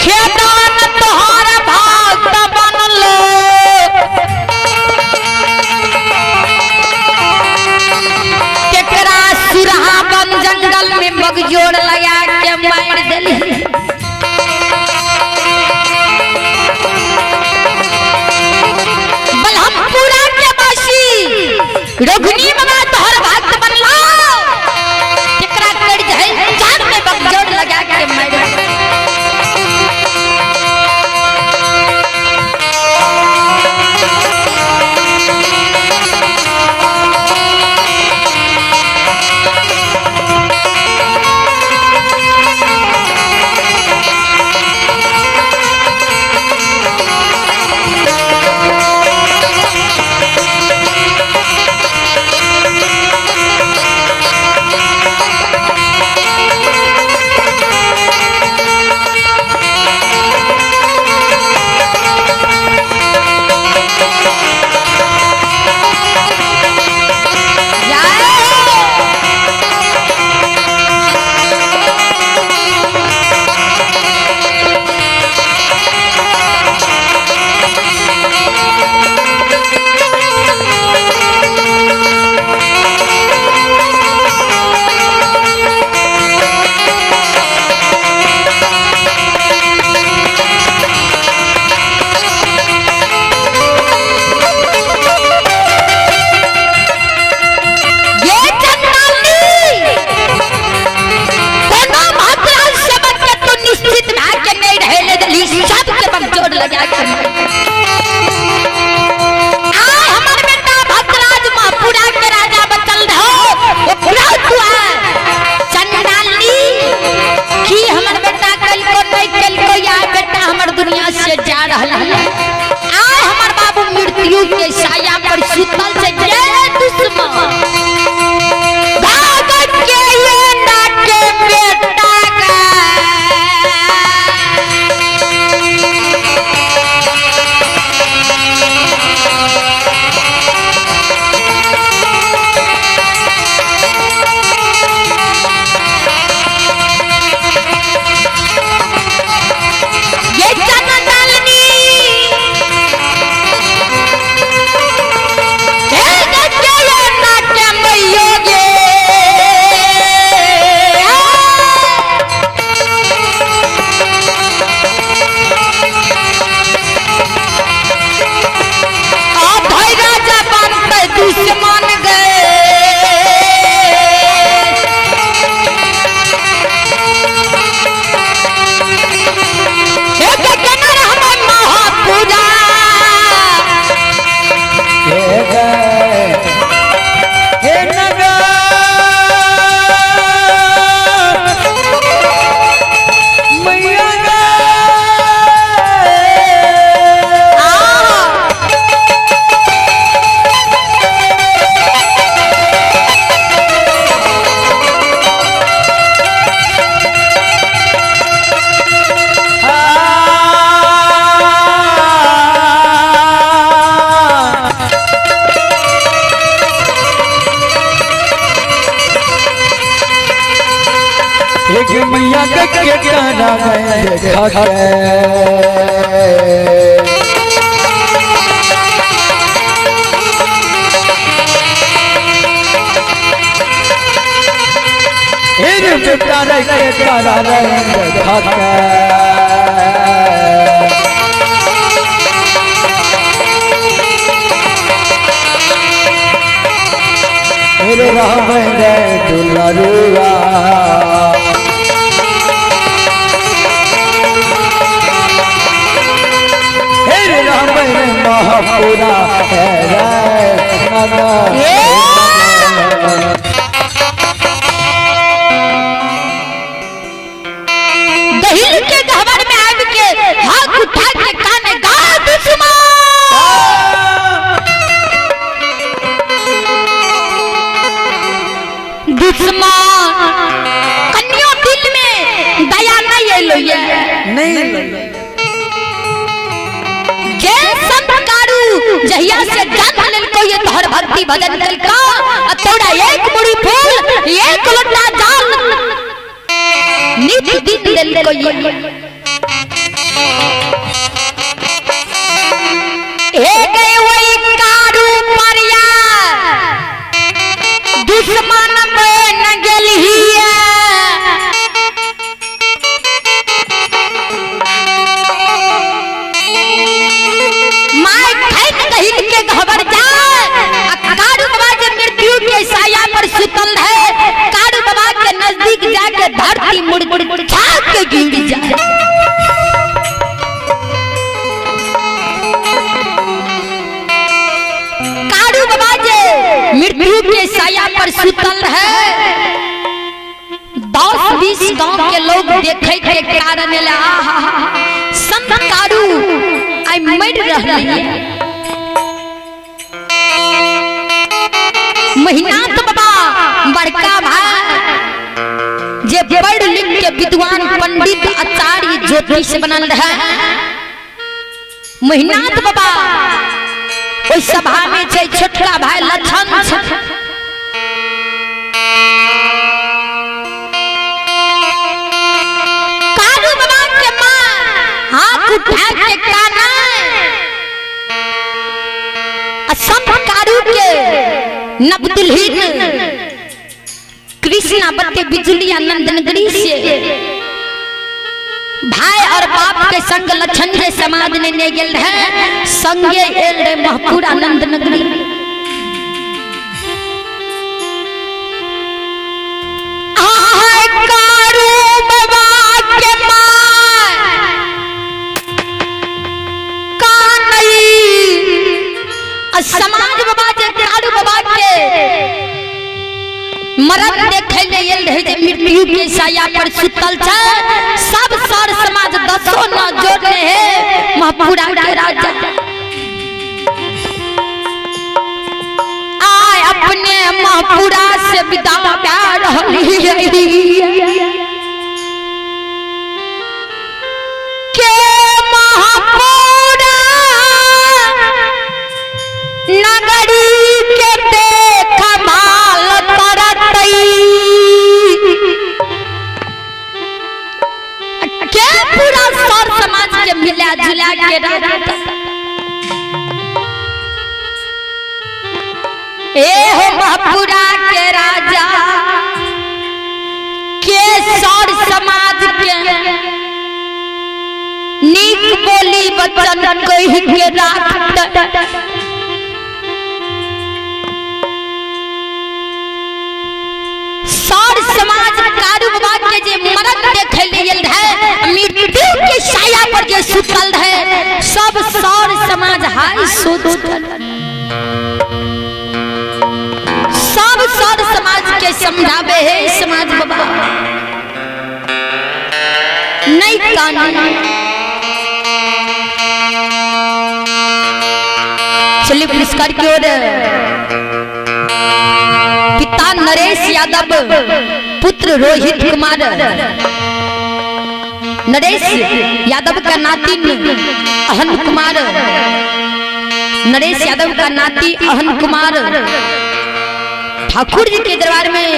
खेदान तोहर भक्त बनले सुरहा बन जंगल में बगजोड़ लगा के मार दिली बलहमपुरा के बासी रोगनी बाबा तोहर भक्त बनला केकरा कर जाए जान में बगजोड़ लगा के मार मैया के गाना में देखा के कर के करा मेरे राम रे दुलरुआ मेरे राम रे महापुरा दहिल के गहवर में आग के हाथ उठा के काने गा दुश्मन कन्या दिल में दया नहीं है लोया नहीं जे संतकारू जहिया से जान लेल को ये तोहर भक्ति भजन कल का तोड़ा एक मुड़ी फूल एक लोटा जाल नित दिन लेल को ये गए वही कारू परिया दुश्मन बन गेलिया माय खैन दहिल के घबर जा कारू बाबा जे मृत्यु के साया पर सुतल है कारू बाबा के नजदीक जाके धरती मुड़ मुड़ छाप के गिर जाए कारू बाबा जे मृत्यु के साया पर सुतल है 10-20 गांव के लोग देखे के कारण ले संत कारू आई मर रहली महिनाथ बाबा बड़का भाई जे पढ़ लिख के विद्वान पंडित आचार्य ज्योतिष बनल है महिनाथ बाबा ओइ सभा में छै छोटका भाई लक्षण कारू बाबा के मां हाथ उठा के काना असम कारू के नवदुल्हिन कृष्णा बत्ते बिजुली आनंद नगरी से भाई और बाप के संग लक्षण रे समाज ने गेल है संगे एल रे महपुर आनंद नगरी आय कारू बाबा के मां कानई समाज बाबा जे कारू बाबा के मरद देखे ले एल रहे जे मृत्यु के साया पर सुतल छ सब सर समाज दसो न जोड़ले है महपुरा के राजा आय अपने महपुरा से विदा पा रहली के महपुरा नगरी के देख माल के पूरा सर समाज के मिला जुला के रहता ए हो महपुरा के राजा के सर समाज के नीक बोली वचन कहि के राखत सर समाज कारू बाबा के जे मरद देखे लेल है मृत्यु के साया पर जे सुतल है सब सर समाज हाय सोच सब सर समाज के समझावे है समाज बाबा नहीं कानून चलिए पुरस्कार की ओर पिता नरेश यादव पुत्र रोहित कुमार नरेश यादव का नाती अहन कुमार नरेश यादव का नाती अहन कुमार ठाकुर जी के दरबार में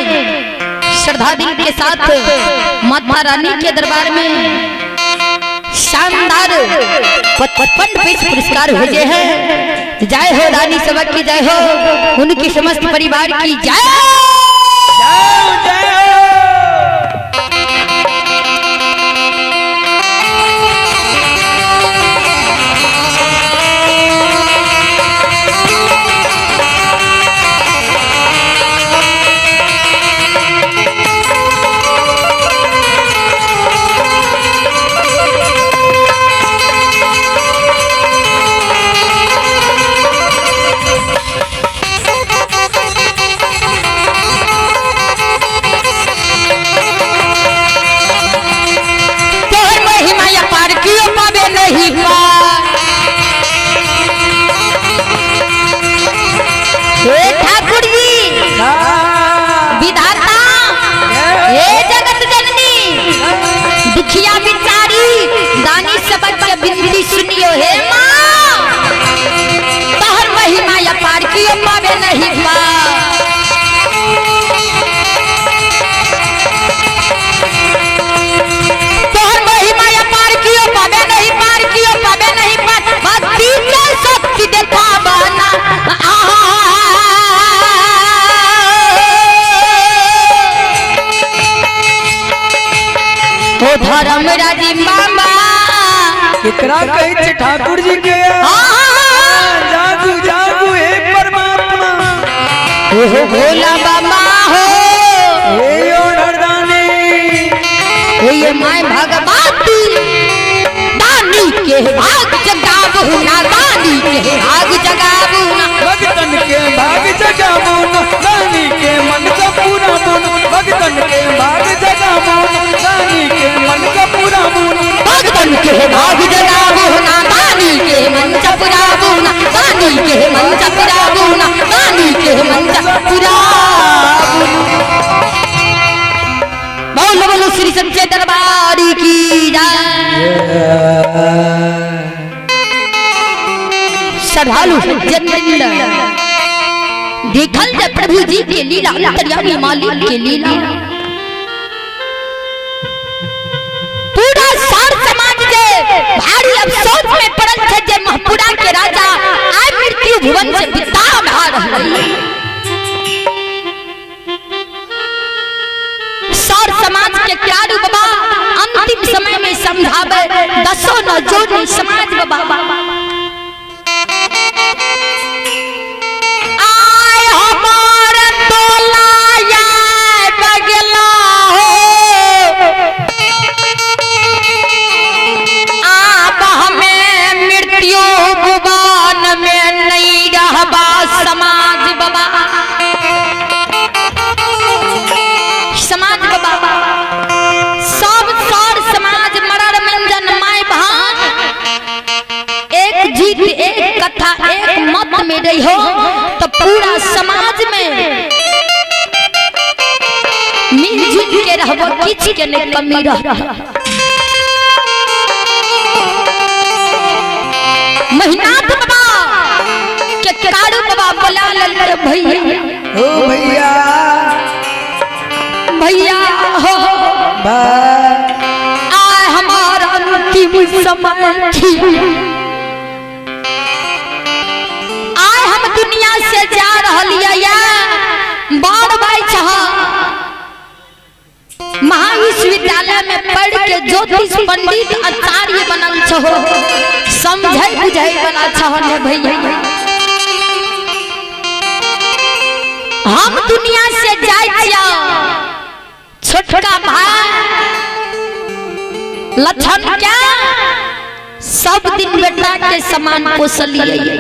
श्रद्धा दिल के साथ माता रानी के दरबार में शानदार 55 पैसे पुरस्कार हुए हैं। जय हो रानी सभा की जय हो, उनकी समस्त परिवार की जय। नहीं पा तोहर महिमा या पार कियो पावे नहीं पार कियो पावे नहीं पार भक्ति के शक्ति देखा बना ओ धर्म राजी बाबा केकरा कहे छे ठाकुर जी के जागू जागू हे परमात्मा हो भोला बाबा हो हे ओ नरदानी ये माय भगवती दानी के भाग जगाबू ना दानी के भाग जगाबू ना भगतन के भाग जगाबू ना दानी के मन का पूरा बुन भगतन के भाग जगाबू ना दानी के मन का पूरा बुन भगतन के भाग जगाबू ना दानी के मन का पूरा बुन दानी के मन का पूरा बुन दानी के मन का पूरा बोलो बोलो श्री सच्चे दरबार की जय श्रद्धालु जनवृंद देखल जब प्रभु जी के लीला अंतर्यामी मालिक के लीला पूरा सार समाज के भारी अफसोस में पड़ल छे जे महपुरा के राजा आय मृत्यु भुवन से विदा भा रहलै सार समाज के क्यारू बाबा अंतिम समय में समझावे दसों न जोड़ी समाज बाबा आय हमार तोला या बगला हो आप हमें मृत्यु भुवन में नहीं रहबा समाज बाबा समाज बाबा सब सार समाज मरर मंजन माय बहन एक जीत एक कथा एक मत में रही हो तो पूरा समाज में मिलजुल के रहबो किछ के नहीं कमी रह महिनाथ बाबा के कारू बाबा बुला लल भैया ओ भैया भैया हो आय हमारा अंतिम समय थी आय हम दुनिया से जा रहलिया बार बार चाह महाविश्वविद्यालय में पढ़ के ज्योतिष पंडित आचार्य बनल छहो समझै बुझै वाला छहो ने भैया हम दुनिया से जाय छिया छोटका भाई लक्षण क्या सब दिन बेटा के समान पोसलिए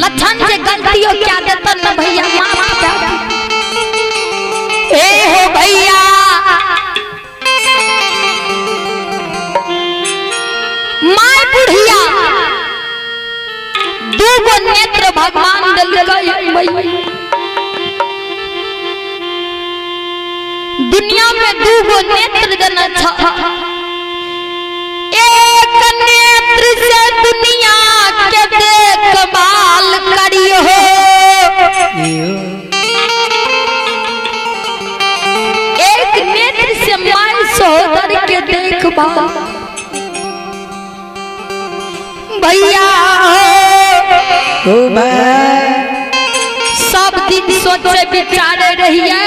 लक्षण से गलतियों क्या देता न भैया माफ कर ए हो भैया माय बुढ़िया दूगो नेत्र भगवान दिलकै दुनिया में दूगो नेत्र देना था एक नेत्र से दुनिया के देखभाल करियो एक नेत्र से माय सहोदर के देखभाल भैया सब दिन सोचे विचारे रहिए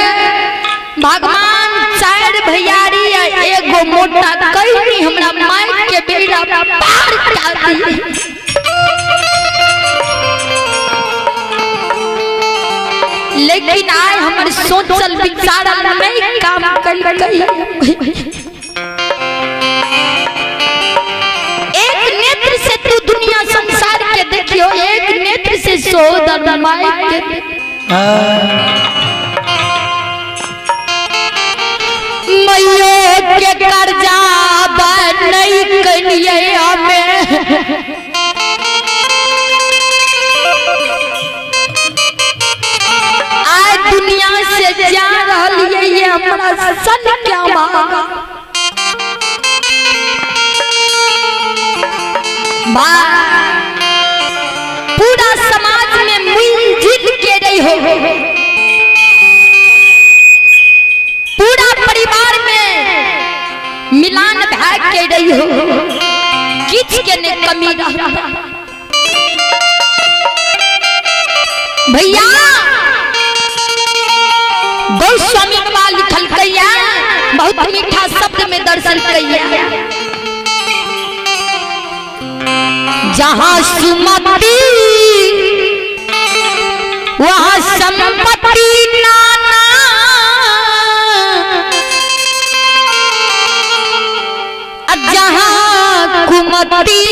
भगवान चार भैयारी एगो मोटा कहीं हमरा माई के बेड़ा पार कर दी लेकिन आए हमर सोचल विचारल नहीं काम कर गई एक नेत्र से तू दुनिया संसार के देखियो एक नेत्र से सोदर माई के मैयो के कर्जा नहीं करिए हमें आज दुनिया से जा रही ये हमारा सन क्या मांगा पूरा समाज के रही हो किच के ने कमी रहा भैया गोस्वामी बाबा लिखल कैया बहुत मीठा शब्द में दर्शन कैया जहां सुमति वहां संपत्ति नाना जहां कुमति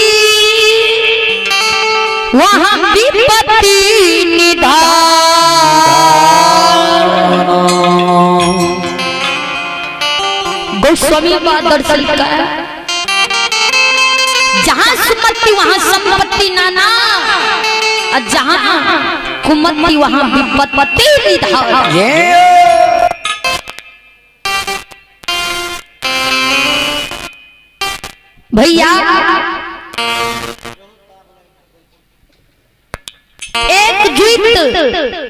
वहां विपत्ति निधान। गोस्वामी बाबा दर्शन का जहां सुमति वहां संपत्ति नाना और जहां कुमति वहां विपत्ति निधान। भैया एक गीत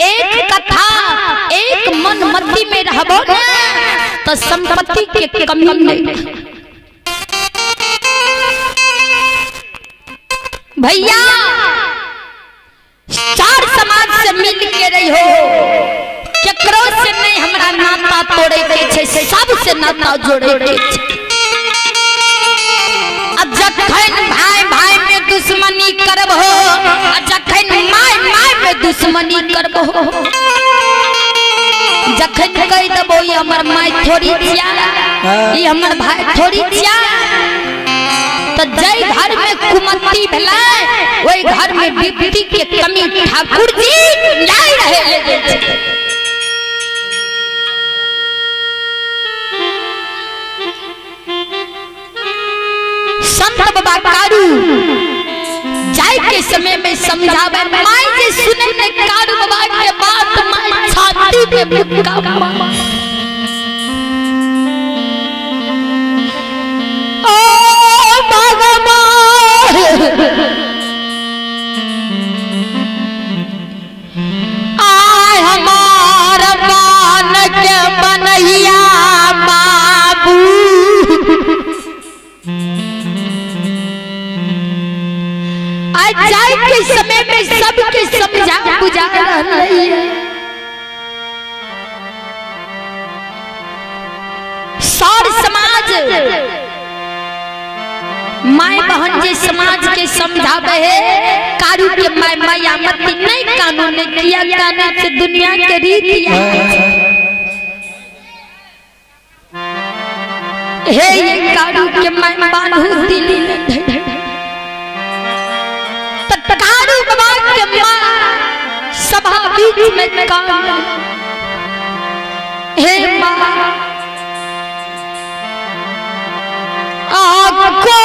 एक कथा एक मन मति में रहबो ना तो संपत्ति के कमी नहीं। भैया चार समाज से मिल के रही हो केकरो से नहीं हमरा नाता तोड़े के छे सबसे नाता जोड़े के छे। जखन भाई भाई में दुश्मनी करब हो जखन माय माय में दुश्मनी करब हो जखन कह देबो ये हमर माय थोड़ी छिया ये हमर भाई थोड़ी छिया तो जय घर में कुमति भेला ओई घर में विपत्ति के कमी ठाकुर जी लाई रहे ले छे। संत बाबा कारू जाय के समय में समझावे माय जे सुने ने कारू बाबा के बात माय छाती पे मुक्का ओ भगवान आय हमार बान के बनैया बाबू जाय के समय में सबके समझा बुझा रही है। सार समाज माय बहन जे समाज के समझावे है कारू के माय माया मती नहीं कानून ने किया कानून से दुनिया के रीति है ये कारू के माय बांधू दिली कारू बाबा के मां सभा बीच में काम हे मां आपको